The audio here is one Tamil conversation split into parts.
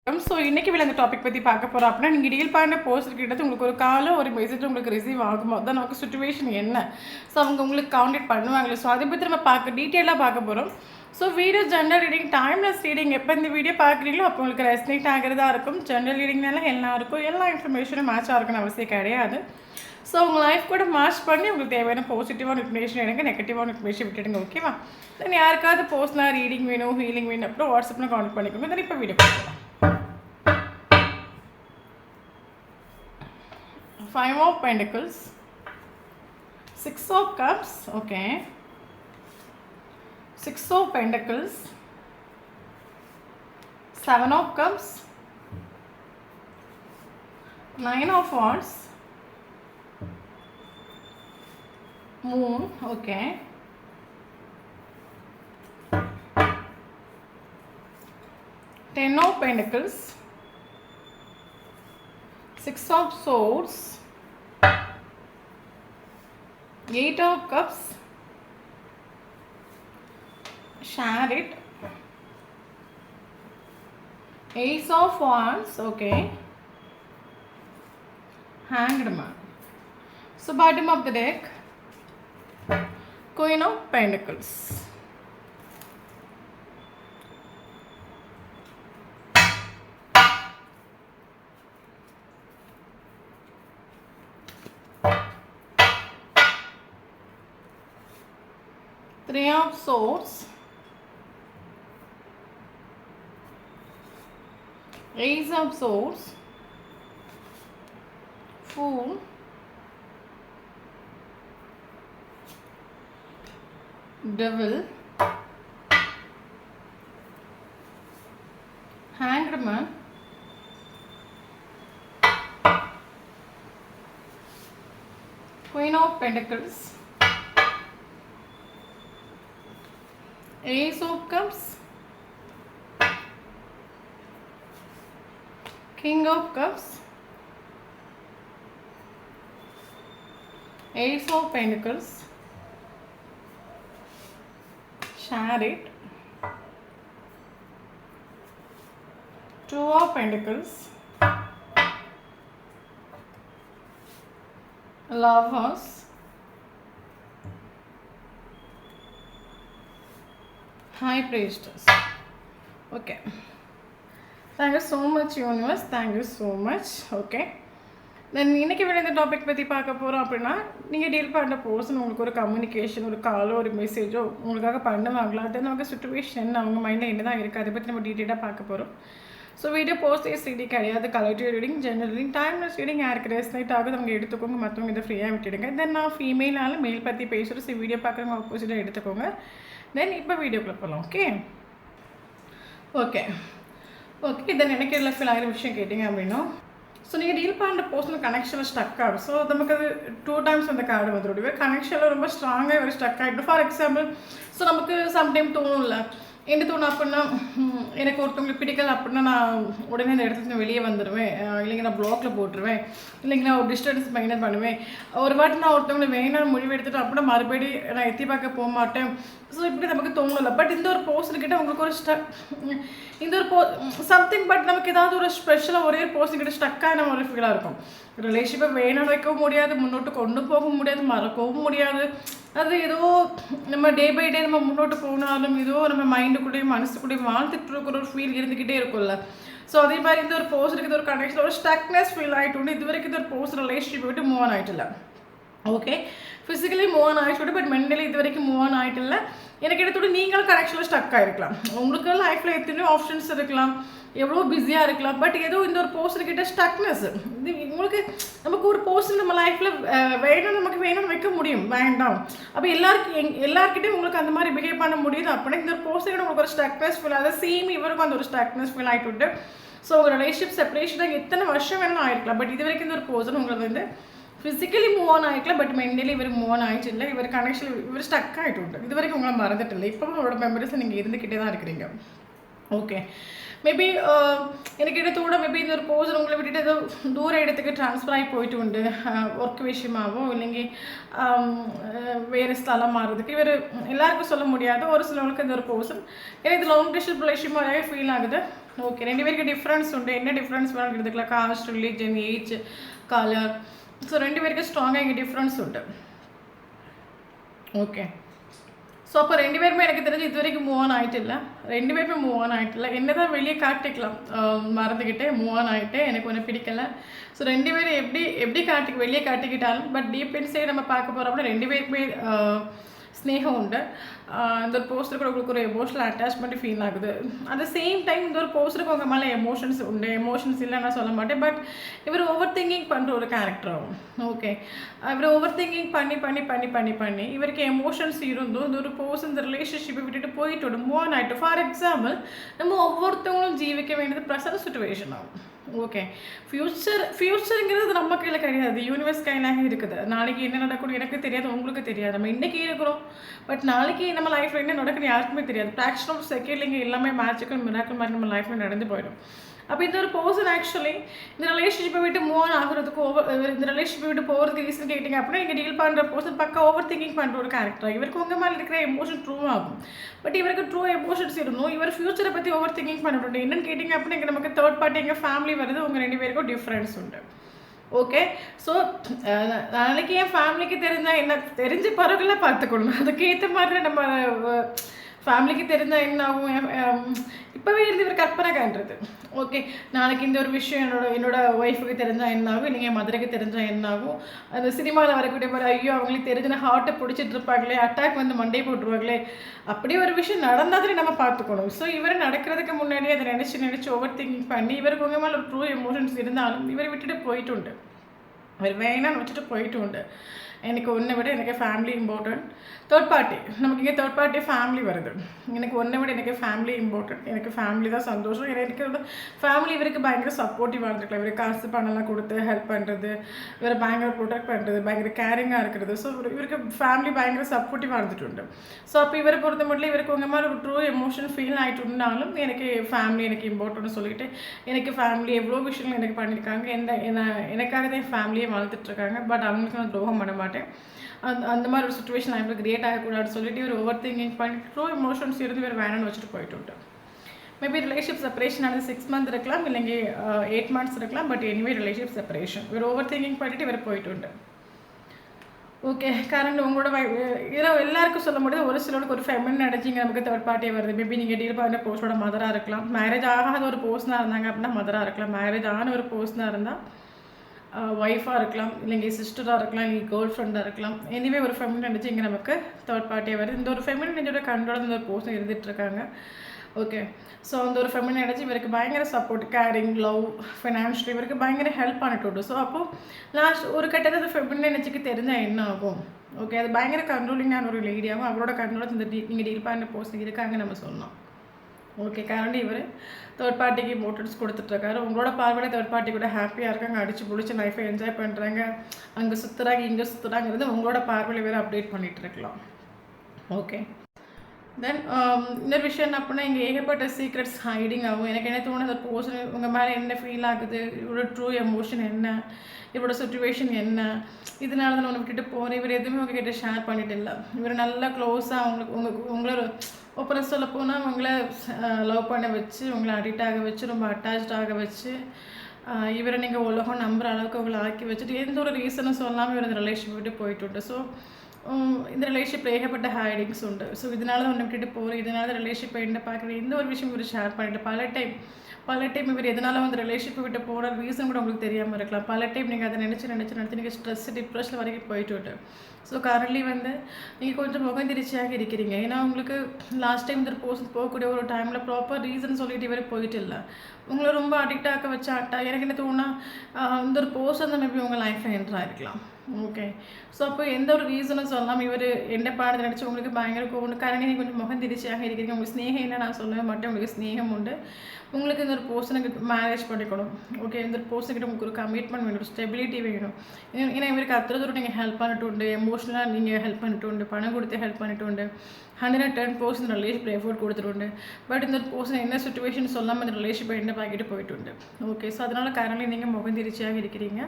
ஸோ இன்றைக்கி இந்த டாபிக் பற்றி பார்க்க போகிறோம் அப்படின்னா நீங்கள் டீல் பண்ண போஸ்ட் கிட்டது உங்களுக்கு ஒரு காலம் ஒரு மெசேஜ் உங்களுக்கு ரிசீவ் ஆகுமோ தான் நமக்கு சுச்சுவேஷன் என்ன, ஸோ அவங்க உங்களுக்கு கான்டாக்ட் பண்ணுவாங்களே, ஸோ அதை பற்றி நம்ம டீட்டெயிலாக பார்க்க போகிறோம். So video general reading, timeless reading எப்போ இந்த வீடியோ பார்க்குறீங்களோ அப்போ உங்களுக்கு ரெஸ்னேட் ஆகிறதா இருக்கும். ஜென்ரல் ரீடிங்னால எல்லாருக்கும் எல்லா இன்ஃபர்மேஷனும் மேட்ச் ஆகுன்னு அவசியம் கிடையாது. ஸோ உங்கள் லைஃப் கூட மேட்ச் பண்ணி உங்களுக்கு தேவையான பாசிட்டிவான இன்ஃபர்மேஷன் எடுங்க, நெகட்டிவான இன்ஃபர்மேஷன் விட்டுடுங்க. ஓகேவா? தென் யாருக்காவது பர்சனலாக ரீடிங் வேணும், ஹீலிங் வேணும் அப்புறம் வாட்ஸ்அப்பில் கான்டாக்ட் பண்ணிக்கோங்க. தென் இப்போ வீடியோ பார்க்கலாம். 5 of Pentacles, 6 of Cups, okay, 6 of Pentacles, 7 of Cups, 9 of Wands, Moon, okay, 10 of Pentacles, 6 of Swords, 8 of Cups, Chariot, Ace of Wands, okay, Hanged Man. So bottom of the deck, Queen of Pentacles. Three of Swords, Ace of Swords, Fool, Devil, Hanged Man, Queen of Pentacles, Ace of Cups, King of Cups, Ace of Pentacles, Chariot, 2 of Pentacles, Lovers, High Priestess. Okay, thank you so much universe, thank you so much. Okay, தென் இன்றைக்கி இந்த டாபிக் பற்றி பார்க்க போகிறோம் அப்படின்னா நீங்கள் டீல் பண்ணுற பர்சன் உங்களுக்கு ஒரு கம்யூனிகேஷன், ஒரு காலோ ஒரு மெசேஜோ உங்களுக்காக பண்ணுவாங்களா, தென் அவங்க சுச்சுவேஷன் அவங்க மைண்டில் என்ன தான் இருக்குது அதை பற்றி நம்ம டீட்டெயிலாக பார்க்க போகிறோம். ஸோ வீடியோ போஸ்டேஸ் ரீடிங் கிடையாது, collective reading, general reading, timeless reading, யாருக்கு ரெஸ்னேட் ஆகுது அவங்க எடுத்துக்கோங்க, மற்றவங்க இதை ஃப்ரீயாக விட்டுடுங்க. தென் நான் ஃபீமேலாலும் மேல் பற்றி பேசுகிறேன், ஸோ வீடியோ பார்க்குறவங்க ஆப்போசிட்டாக எடுத்துக்கோங்க. தென் இப்போ வீடியோக்குள்ளே போகலாம். ஓகே ஓகே ஓகே தென் எனக்கு இதில் ஃபீல் ஆகிற விஷயம் கேட்டிங்க அப்படின்னா, ஸோ நீங்கள் டீல் பண்ணுற பர்சனல் கனெக்ஷனில் ஸ்டக் ஆகும். ஸோ நமக்கு அது 2 times அந்த கார்டு வந்துடும். கனெக்ஷனில் ரொம்ப ஸ்ட்ராங்காக ஒரு ஸ்டக் ஆகிடும். ஃபார் எக்ஸாம்பிள், ஸோ நமக்கு சம்டைம் தோணும்ல, என்ன தோணும் அப்படின்னா, எனக்கு ஒருத்தவங்களுக்கு பிடிக்கல அப்படின்னா நான் உடனே அந்த இடத்துல வெளியே வந்துடுவேன், இல்லைங்க நான் ப்ளாக்கில் போட்டுருவேன், இல்லைங்க நான் ஒரு டிஸ்டன்ஸ் மெயின்டைன் பண்ணுவேன். ஒரு வாட்டி நான் ஒருத்தவங்களை வேணாம் முடிவு எடுத்துகிட்டு அப்படின்னா மறுபடியும் நான் எத்தி பார்க்க போக மாட்டேன். ஸோ இப்படி நமக்கு தோணலை. பட் இந்த ஒரு பர்சன்கிட்ட உங்களுக்கு ஒரு இந்த ஒரு சம்திங், பட் நமக்கு ஏதாவது ஒரு ஸ்பெஷலாக ஒரே ஒரு பர்சன்கிட்ட ஸ்டக்காக நம்ம ஒரு ஃபீலாக இருக்கும். ரிலேஷன்ஷிப்பை வேணும் வைக்கவும் முடியாது, முன்னோட்டு கொண்டு போக முடியாது, மறக்கவும் முடியாது. அது ஏதோ நம்ம டே பை டே நம்ம முன்னோட்டு போனாலும் ஏதோ நம்ம மைண்டுக்குள்ளேயும் மனசுக்குள்ளேயும் வாழ்த்துட்டு இருக்கிற ஒரு ஃபீல் இருந்துக்கிட்டே இருக்கும்ல. ஸோ அதே மாதிரி இந்த ஒரு பர்சனுக்கு இது ஒரு கனெக்ஷன் ஒரு ஸ்டக்னஸ் ஃபீல் ஆகிட்டு உண்டு. இது வரைக்கும் இது ஒரு பர்சன் ரிலேஷன்ஷிப் விட்டு மூவ் ஆன் ஆகிட்டில்ல. ஓகே, ஃபிசிக்கலி மூவ் ஆன் ஆகிட்டு, பட் மென்டலி இது வரைக்கும் மூவ் ஆன் ஆகிட்டில்ல. எனக்கு எடுத்துட்டு நீங்களும் கனெக்ஷனில் ஸ்டக் ஆகிருக்கலாம். உங்களுக்கு லைஃப்பில் எத்தனையோ ஆப்ஷன்ஸ் இருக்கலாம், எவ்வளோ பிஸியாக இருக்கலாம், பட் ஏதோ இந்த ஒரு பர்சன்கிட்ட ஸ்டக்னஸ். இது உங்களுக்கு நமக்கு ஒரு பர்சன் நம்ம லைஃப்பில் வேணும், நமக்கு வேணும்னு வைக்க முடியும், வேண்டாம். அப்போ எல்லாருக்கிட்டையும் உங்களுக்கு அந்த மாதிரி பிஹேவ் பண்ண முடியுது அப்படின்னா இந்த ஒரு பர்சன்கிட்ட உங்களுக்கு ஒரு ஸ்டக்னஸ் ஃபீல் ஆகுது. சேம் இவருக்கும் அந்த ஒரு ஸ்டக்னஸ் ஃபீல் ஆகிட்டு. ஸோ உங்கள் ரிலேஷன்ஷிப் செப்பரேஷனாக எத்தனை வருஷம் வேணும் ஆகிருக்கலாம், பட் இது வரைக்கும் இந்த ஒரு பர்சன் உங்களுக்கு வந்து ஃபிசிக்கலி மூவ் ஆன் ஆகிருக்கலாம், பட் மென்டலி இவர் மூவ் ஆன் ஆகிட்டு இல்லை. இவர் கனெக்ஷன் இவர் ஸ்டக் ஆகிட்டு உண்டு. இது வரைக்கும் உங்களை மறந்துட்டு இல்லை, இப்போ உங்களோட மெமரிஸை நீங்கள் இருந்துக்கிட்டே தான் இருக்கிறீங்க. ஓகே, மேபி எனக்கு இடத்தோட மேபி இந்த ஒரு போர்ஷன் உங்களை விட்டுட்டு ஏதோ தூர இடத்துக்கு ட்ரான்ஸ்ஃபர் ஆகி போயிட்டு உண்டு ஒர்க் விஷயமாகவோ இல்லைங்க வேறு ஸ்தலம் மாறுறதுக்கு எல்லாருக்கும் சொல்ல முடியாது. ஒரு சிலவங்களுக்கு இந்த ஒரு போர்ஷன் ஏன்னா இது லாங் டிஸ்டன்ஸ் ரிலேஷன்ஷிப் நிறைய ஃபீல் ஆகுது. ஓகே, 2 பேருக்கு டிஃப்ரென்ஸ் உண்டு. என்ன டிஃப்ரென்ஸ் வேணாலும் எடுத்துக்கலாம். Cost, religion, age, colour. So 2 பேருக்கு ஸ்ட்ராங்காக இங்கே டிஃப்ரென்ஸ் உண்டு. ஓகே, ஸோ அப்போ 2 பேருமே எனக்கு தெரிஞ்சு இது வரைக்கும் மூவ் ஆன் ஆகிட்டில்ல. 2 பேருமே மூவ் ஆன் ஆகிட்டில்ல. என்ன தான் வெளியே காட்டிக்கலாம், மறந்துக்கிட்டே மூவ் ஆன் ஆகிட்டு எனக்கு ஒன்றும் பிடிக்கலை. ஸோ 2 பேரும் எப்படி வெளியே காட்டிக்கிட்டாலும் பட் டீப் இன்சைட் நம்ம பார்க்க போகிறோம்னா 2 பேருக்குமே ஸ்னேகம் உண்டு. இந்த ஒரு போஸ்டர் கூட உங்களுக்கு ஒரு எமோஷனல் அட்டாச்மெண்ட் ஃபீல் ஆகுது. அட் த சேம் டைம் இந்த ஒரு போஸ்டருக்கு உங்கள் மேலே எமோஷன்ஸ் உண்டு. எமோஷன்ஸ் இல்லைன்னு நான் சொல்ல மாட்டேன். பட் இவர் ஓவர் திங்கிங் பண்ணுற ஒரு கேரக்டர் ஆகும். ஓகே, இவர் ஓவர் திங்கிங் பண்ணி இவருக்கு எமோஷன்ஸ் இருந்தும் இந்த ஒரு போஸ்ட் இந்த ரிலேஷன்ஷிப்பை விட்டுட்டு போயிட்டு மூவ் ஆன் ஆகிட்டு. ஃபார் எக்ஸாம்பிள், நம்ம ஒவ்வொருத்தவங்களும் ஜீவிக்க வேண்டியது ப்ரெசன்ட் சுச்சுவேஷன் ஆகும். ஓகே, ஃப்யூச்சருங்கிறது நம்ம கையில் கிடையாது, யூனிவர்ஸ் கையிலாக இருக்குது. நாளைக்கு என்ன நடக்கணும் எனக்கு தெரியாது, உங்களுக்கு தெரியாது. நம்ம இன்றைக்கி இருக்கிறோம், பட் நாளைக்கு நம்ம லைஃப்பில் என்ன நடக்குன்னு யாருக்குமே தெரியாது. ஃப்ராக்ஷன் ஆஃப் செகண்ட்ல இங்கே எல்லாமே மேஜிக்கல் மிராக்கிள் மாதிரி நம்ம லைஃப்பில் நடந்து போயிடும். அப்போ இந்த ஒரு பர்சன் ஆக்சுவலி இந்த ரிலேஷன்ஷிப்பை விட்டு மூவ் ஆன் ஆகிறதுக்கு இந்த ரிலேஷன்ஷிப்பை விட்டு போகிறதுக்கு ரீசன் கேட்டிங்க அப்படின்னா நீங்கள் டீல் பண்ணுற பர்சன் பக்கம் ஓவர் திங்கிங் பண்ணுற ஒரு கேரக்டர். இவருக்கு உங்கள் மேலே இருக்கிற எமோஷன் ட்ரூ ஆகும். பட் இவருக்கு ட்ரூ எமோஷன்ஸ் இருந்தும் இவர் ஃபியூச்சரை பற்றி ஓவர் திங்கிங் பண்ணிவிட்டு என்னென்னு கேட்டிங்க அப்படின்னா இங்கே நமக்கு தேர்ட் பார்ட்டி எங்கள் ஃபேமிலி வருது. உங்கள் 2 பேருக்கும் டிஃப்ரென்ஸ் உண்டு. ஓகே, ஸோ நாளைக்கு என் ஃபேமிலிக்கு தெரிஞ்சால் என்ன தெரிஞ்ச பிறகுலாம் பார்த்துக்கணும். அதுக்கேற்ற மாதிரி நம்ம ஃபேமிலிக்கு தெரிஞ்சால் என்ன ஆகும், இப்போவே இருந்து இவர் கற்பனை காண்றது. ஓகே, நாளைக்கு இந்த ஒரு விஷயம் என்னோட ஒய்ஃபுக்கு தெரிஞ்சால் என்ன ஆகும், நீங்கள் மதுரைக்கு தெரிஞ்சால் என்ன ஆகும். அந்த சினிமாவில் வரக்கூடிய மாதிரி ஐயோ அவங்களுக்கு தெரிஞ்சுன்னா ஹார்ட்டை பிடிச்சிட்டு இருப்பாங்களே, அட்டாக் வந்து மண்டே போட்டுருவாங்களே, அப்படி ஒரு விஷயம் நடந்தாதே நம்ம பார்த்துக்கணும். ஸோ இவர் நடக்கிறதுக்கு முன்னாடியே அதை நினச்சி ஓவர் திங்கிங் பண்ணி இவருக்கு உங்கள் மேலே ஒரு ட்ரூ எமோஷன்ஸ் இருந்தாலும் இவரை விட்டுட்டு போயிட்டு உண்டு. அவர் வேணான்னு வச்சுட்டு போயிட்டு உண்டு. எனக்கு ஒன்றை விட எனக்கு ஃபேமிலி இம்பார்ட்டன்ட். தேர்ட் பார்ட்டி நமக்கு இங்கே தேர்ட் பார்ட்டி ஃபேமிலி வருது. எனக்கு ஒன்றை விட எனக்கு ஃபேமிலி இம்பார்ட்டன்ட். எனக்கு ஃபேமிலி தான் சந்தோஷம். எனக்கு ஃபேமிலி இவருக்கு பயங்கர சப்போர்ட்டிவாக இருந்துருக்கலாம். இவருக்கு காசு பணம்லாம் கொடுத்து ஹெல்ப் பண்ணுறது, இவரை பயங்கர ப்ரொடெக்ட் பண்ணுறது, பயங்கர கேரிங்காக இருக்கிறது. ஸோ இவருக்கு ஃபேமிலி பயங்கர சப்போர்ட்டிவாக இருந்துட்டு உண்டு. ஸோ அப்போ இவரை பொறுத்த மட்டும் இவருக்கு உங்கள் மாதிரி ஒரு ட்ரூ எமோஷன் ஃபீல் ஆகிட்டு இருந்தாலும் எனக்கு ஃபேமிலி எனக்கு இம்பார்ட்டன்ட்னு சொல்லிட்டு எனக்கு ஃபேமிலி எவ்வளோ விஷயங்கள் எனக்கு பண்ணியிருக்காங்க. எனக்காக தான் என் ஃபேமிலியை வளர்த்துட்ருக்காங்க. பட் அவங்களுக்கு நான் துரோகம் பண்ண மாட்டேன். அந்த மாதிரி ஒரு சுச்சுவேஷன் லைஃப்பில் கிரியேட் ஆகக்கூடாதுன்னு சொல்லிட்டு இவர் ஓவர் திங்கிங் பண்ணி ட்ரூ எமோஷன்ஸ் இருந்து இவர் வேணும்னு வச்சுட்டு போயிட்டு விட்டோம். மேபி ரிலேஷன்ஷிப் செப்பரேஷன் ஆனது 6 months இருக்கலாம், இல்லைங்க 8 months இருக்கலாம். பட் எனிவே ரிலேஷன்ஷிப் செப்பரேஷன் இவர் ஓவர் திங்கிங் பண்ணிட்டு இவர் போயிட்டு உண்டு. ஓகே, கரண்ட் உங்களோட எல்லாருக்கும் சொல்ல முடியாது. ஒரு சிலருக்கு ஒரு ஃபெமின் நினச்சிங்க நமக்கு தேர்ட் பார்ட்டியாக வருது. மேபி நீங்கள் டீல் பண்ணுற போஸ்டோட மதராக இருக்கலாம். மேரேஜ் ஆகாத ஒரு போஸ்ட்னாக இருந்தாங்க அப்படின்னா மதராக இருக்கலாம். மேரேஜ் ஆன ஒரு போஸ்ட்னாக இருந்தால் ஒய்ஃபாக இருக்கலாம், இல்லைங்க சிஸ்டராக இருக்கலாம், இல்லை கேர்ள் ஃப்ரெண்டாக இருக்கலாம். எனிவே ஒரு ஃபெமினி நினச்சி இங்கே நமக்கு தேர்ட் பார்ட்டியாக வருது. இந்த ஒரு ஃபெமினி நினச்சோட கண்ட்ரோல் இந்த ஒரு போஸ்ட் இருந்துகிட்ருக்காங்க. ஓகே, ஸோ அந்த ஒரு ஃபெமினி நினச்சி இவருக்கு பயங்கர சப்போர்ட், கேரிங், லவ், ஃபினான்ஷியலி இவருக்கு பயங்கர ஹெல்ப் பண்ணிட்டு விடும். ஸோ அப்போது லாஸ்ட் ஒரு கட்டத்தில் அந்த ஃபெமினி நினச்சிக்கு தெரிஞ்சால் என்ன ஆகும். ஓகே, அது பயங்கர கண்ட்ரோலிங்கான ஒரு லேடியாகவும் அவரோட கண்ட்ரோல் இந்த நீங்கள் டீல் பண்ணுற போஸ்ட் இருக்காங்க நம்ம சொல்லலாம். ஓகே, கரண்ட் இவர் தேர்ட் பார்ட்டிக்கு இம்பார்ட்டன்ஸ் கொடுத்துட்ருக்காரு. உங்களோட பார்வையில் தேர்ட் பார்ட்டி கூட ஹாப்பியாக இருக்காங்க, அடித்து பிடிச்சி லைஃப்பை என்ஜாய் பண்ணுறாங்க, அங்கே சுற்றுறாங்க இங்கே சுற்றுறாங்கிறது உங்களோட பார்வையில் வேறு அப்டேட் பண்ணிகிட்டு இருக்கலாம். ஓகே, தென் இன்னொரு விஷயம் என்ன அப்படின்னா இங்கே ஏகப்பட்ட சீக்ரெட்ஸ் ஹைடிங் ஆகும். எனக்கு என்ன தோணுது, போஸ்ட் உங்கள் மேலே என்ன ஃபீல் ஆகுது, இவரோட ட்ரூ எமோஷன் என்ன, இவரோட சுச்சுவேஷன் என்ன, இதனால தான் ஒன்று விட்டுட்டு போகிறேன். இவர் எதுவுமே உங்ககிட்ட ஷேர் பண்ணிட்டு இல்லை. இவர் நல்லா க்ளோஸாக உங்களை அப்புறம் சொல்ல போனால் உங்களை லவ் பண்ண வச்சு, உங்களை அடிக்ட் ஆக வச்சு, ரொம்ப அட்டாச்சாக வச்சு, இவரை நீங்கள் உலகம் நம்புகிற அளவுக்கு உங்களை ஆக்கி வச்சுட்டு எந்த ஒரு ரீசனும் சொல்லாமல் இவர் இந்த ரிலேஷன்ஷிப் விட்டு போயிட்டு உண்டு. ஸோ இந்த ரிலேஷன்ஷிப்பில் ஏகப்பட்ட ஹைடிங்ஸ் உண்டு. ஸோ இதனால தான் ஒன்று விட்டுட்டு போகிறேன், இதனால தான் ரிலேஷன்ஷிப்பை என்ன பார்க்குறேன், எந்த ஒரு விஷயம் இவர் ஷேர் பண்ணிட்டு பல டைம் இவர் எதனால வந்து ரிலேஷன்ஷிப்பை விட்டு போகிற ரீசன் கூட உங்களுக்கு தெரியாமல் இருக்கலாம். பல டைம் நீங்கள் அதை நினச்சி நீங்கள் ஸ்ட்ரெஸ் டிப்ரெஷன் வரைக்கும் போயிட்டு விட்டு. ஸோ கரண்ட்லி வந்து நீங்கள் கொஞ்சம் முகந்திரிச்சியாக இருக்கிறீங்க. ஏன்னா உங்களுக்கு லாஸ்ட் டைம் இந்த போஸ்ட் போகக்கூடிய ஒரு டைமில் ப்ராப்பர் ரீசன் சொல்லிட்டு இவரை போயிட்டு இல்லை, உங்களை ரொம்ப அடிக்ட் ஆக்க வச்சா எனக்கு என்ன தோணுனா இந்த ஒரு போஸ்ட் வந்து மேபி உங்கள் லைஃப்பில் என்ட்ரு ஆகிருக்கலாம். ஓகே, ஸோ அப்போ எந்த ஒரு ரீசனும் சொல்லலாம் இவர் என்ன பாடத்தை நினச்சி உங்களுக்கு பயங்கர கோவம். கரண்டி நீங்கள் கொஞ்சம் முகந்திரிச்சியாக இருக்கிறீங்க. உங்களுக்கு ஸ்நேகம் என்ன நான் சொல்லவே மாட்டேன், உங்களுக்கு ஸ்நேகம் உண்டு. உங்களுக்கு இந்த ஒரு பர்சனுக்கு மேரேஜ் பண்ணிக்கணும். ஓகே, இந்த ஒரு பர்சன்கிட்ட உங்களுக்கு ஒரு கமிட்மெண்ட் வேணும், ஸ்டெபிலிட்டி வேணும். ஏன்னா இவருக்கு அத்தனை தூரம் நீங்கள் ஹெல்ப் பண்ணிட்டு உண்டு, எமோஷனலாக நீங்கள் ஹெல்ப் பண்ணிட்டு உண்டு, பணம் கொடுத்து ஹெல்ப் பண்ணிட்டு உண்டு, 110% ரிலேஷன்ஷிப் எஃபோர்ட் கொடுத்துட்டு. பட் இந்த பர்சன் என்ன சுச்சுவேஷன் சொல்லாமல் இந்த ரிலேஷன்ஷிப்பை என்ன பாக்கிட்டு போயிட்டு உண்டு. ஓகே, ஸோ அதனால் கரண்ட்லி நீங்கள் முகந்திரிச்சியாக இருக்கிறீங்க.